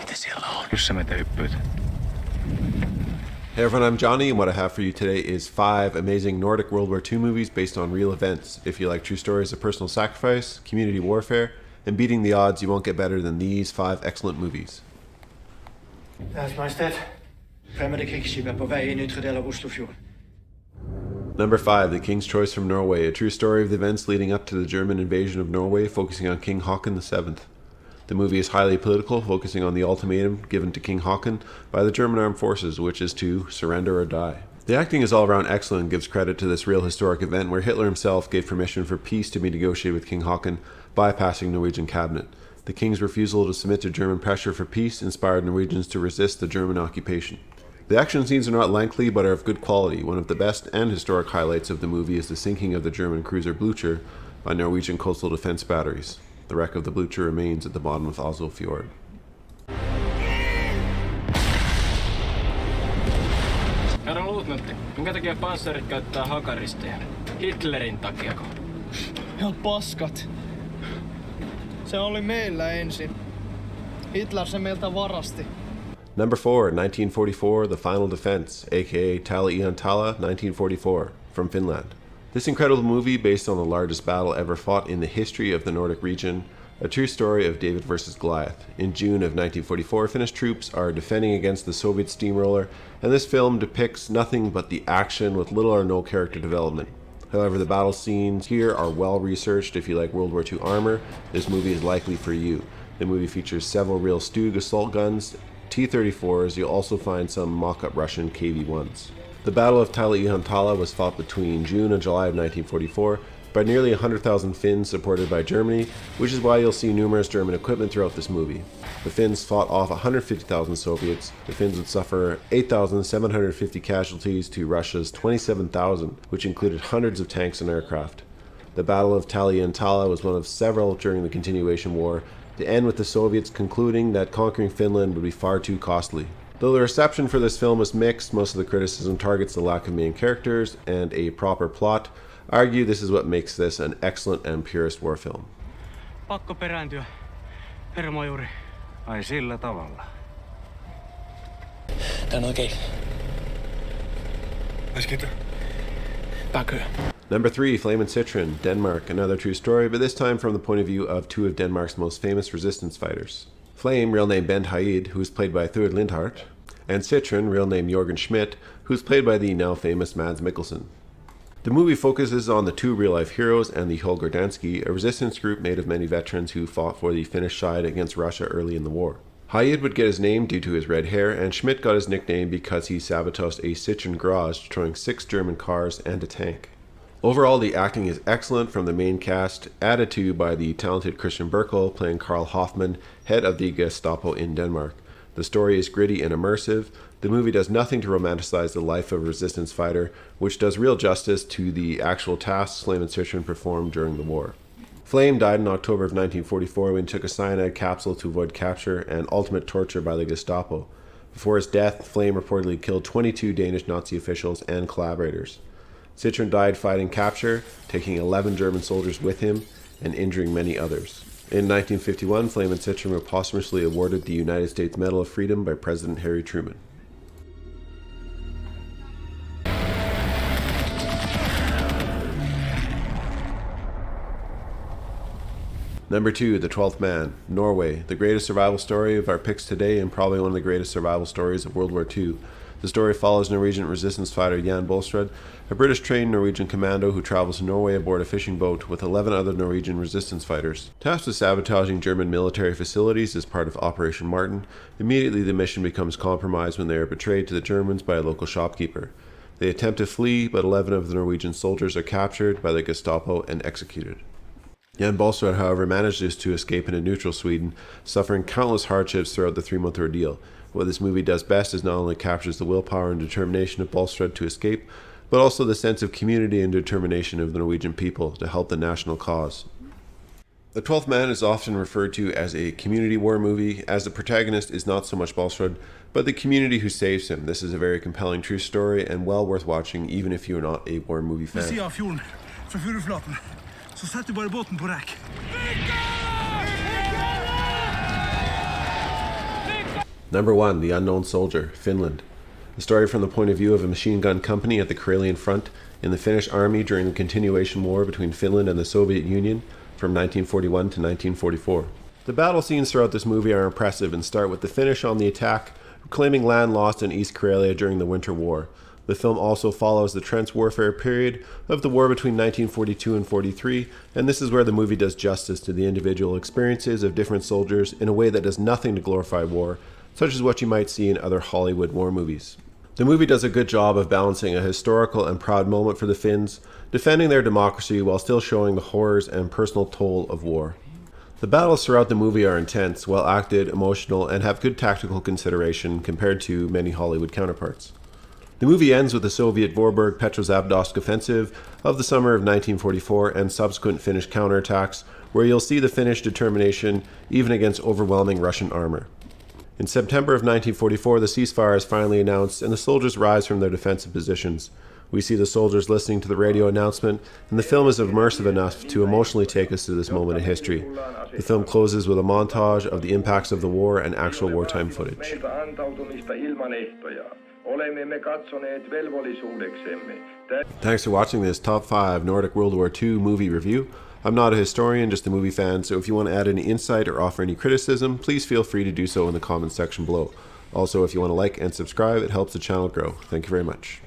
Hey everyone, I'm Johnny, and what I have for you today is 5 amazing Nordic World War II movies based on real events. If you like true stories of personal sacrifice, community warfare, and beating the odds, you won't get better than these 5 excellent movies. Deres Majestet, fremmede krigsskib på vej ind i ytre del av Oslofjorden. Number 5, The King's Choice from Norway, a true story of the events leading up to the German invasion of Norway, focusing on King Haakon VII. The movie is highly political, focusing on the ultimatum given to King Haakon by the German armed forces, which is to surrender or die. The acting is all around excellent and gives credit to this real historic event where Hitler himself gave permission for peace to be negotiated with King Haakon, bypassing Norwegian cabinet. The king's refusal to submit to German pressure for peace inspired Norwegians to resist the German occupation. The action scenes are not lengthy but are of good quality. One of the best and historic highlights of the movie is the sinking of the German cruiser Blücher by Norwegian coastal defense batteries. The wreck of the Blücher remains at the bottom of Oslo Fjord. Herra luutnantti, minkä takia panssarit käyttää hakaristeja? Hitlerin takiako? Ihan paskat. Se oli meillä ensin. Hitler se meiltä varasti. Number 4, 1944, The Final Defense, aka Tali-Ihantala, 1944, from Finland. This incredible movie, based on the largest battle ever fought in the history of the Nordic region, a true story of David versus Goliath. In June of 1944, Finnish troops are defending against the Soviet steamroller, and this film depicts nothing but the action with little or no character development. However, the battle scenes here are well researched. If you like World War II armor, this movie is likely for you. The movie features several real Stug assault guns, T-34s. You'll also find some mock-up Russian KV-1s. The Battle of Tali-Ihantala was fought between June and July of 1944 by nearly 100,000 Finns supported by Germany, which is why you'll see numerous German equipment throughout this movie. The Finns fought off 150,000 Soviets. The Finns would suffer 8,750 casualties to Russia's 27,000, which included hundreds of tanks and aircraft. The Battle of Tali-Ihantala was one of several during the continuation war, to end with the Soviets concluding that conquering Finland would be far too costly. Though the reception for this film was mixed, most of the criticism targets the lack of main characters and a proper plot. I argue this is what makes this an excellent and purist war film. Pakko perääntyä, herra majuri. Ai sillä tavalla. Tän oikein. Back here. Number 3, Flame and Citreon, Denmark, another true story, but this time from the point of view of 2 of Denmark's most famous resistance fighters. Flame, real name Bent Haid, who is played by Thord Lindhart, and Citreon, real name Jorgen Schmidt, who is played by the now famous Mads Mikkelsen. The movie focuses on the 2 real-life heroes and the Holgerdanski, a resistance group made of many veterans who fought for the Finnish side against Russia early in the war. Haid would get his name due to his red hair, and Schmidt got his nickname because he sabotaged a Citreon garage, destroying 6 German cars and a tank. Overall, the acting is excellent from the main cast, added to by the talented Christian Berkel playing Karl Hoffmann, head of the Gestapo in Denmark. The story is gritty and immersive. The movie does nothing to romanticize the life of a resistance fighter, which does real justice to the actual tasks Flame and Citreon performed during the war. Flame died in October of 1944 when he took a cyanide capsule to avoid capture and ultimate torture by the Gestapo. Before his death, Flame reportedly killed 22 Danish Nazi officials and collaborators. Citreon died fighting capture, taking 11 German soldiers with him and injuring many others. In 1951, Flame and Citreon were posthumously awarded the United States Medal of Freedom by President Harry Truman. Number 2, The 12th Man, Norway, the greatest survival story of our picks today and probably one of the greatest survival stories of World War II. The story follows Norwegian resistance fighter Jan Bolstrud, a British-trained Norwegian commando who travels to Norway aboard a fishing boat with 11 other Norwegian resistance fighters. Tasked with sabotaging German military facilities as part of Operation Martin, immediately the mission becomes compromised when they are betrayed to the Germans by a local shopkeeper. They attempt to flee, but 11 of the Norwegian soldiers are captured by the Gestapo and executed. Jan Bolstrud, however, manages to escape into neutral Sweden, suffering countless hardships throughout the 3-month ordeal. What this movie does best is not only captures the willpower and determination of Bolstrud to escape, but also the sense of community and determination of the Norwegian people to help the national cause. The 12th Man is often referred to as a community war movie, as the protagonist is not so much Bolstrud, but the community who saves him. This is a very compelling true story and well worth watching even if you're not a war movie fan. Så setter du bare båten på rekk. Number 1, The Unknown Soldier, Finland. The story from the point of view of a machine gun company at the Karelian front in the Finnish army during the continuation war between Finland and the Soviet Union from 1941 to 1944. The battle scenes throughout this movie are impressive and start with the Finnish on the attack, claiming land lost in East Karelia during the Winter War. The film also follows the trench warfare period of the war between 1942 and 43, and this is where the movie does justice to the individual experiences of different soldiers in a way that does nothing to glorify war, such as what you might see in other Hollywood war movies. The movie does a good job of balancing a historical and proud moment for the Finns, defending their democracy while still showing the horrors and personal toll of war. The battles throughout the movie are intense, well acted, emotional, and have good tactical consideration compared to many Hollywood counterparts. The movie ends with the Soviet Vorburg-Petrozavodsk offensive of the summer of 1944 and subsequent Finnish counterattacks, where you'll see the Finnish determination even against overwhelming Russian armor. In September of 1944, the ceasefire is finally announced and the soldiers rise from their defensive positions. We see the soldiers listening to the radio announcement, and the film is immersive enough to emotionally take us to this moment in history. The film closes with a montage of the impacts of the war and actual wartime footage. Thanks for watching this Top 5 Nordic World War II movie review. I'm not a historian, just a movie fan, so if you want to add any insight or offer any criticism, please feel free to do so in the comments section below. Also, if you want to like and subscribe, it helps the channel grow. Thank you very much.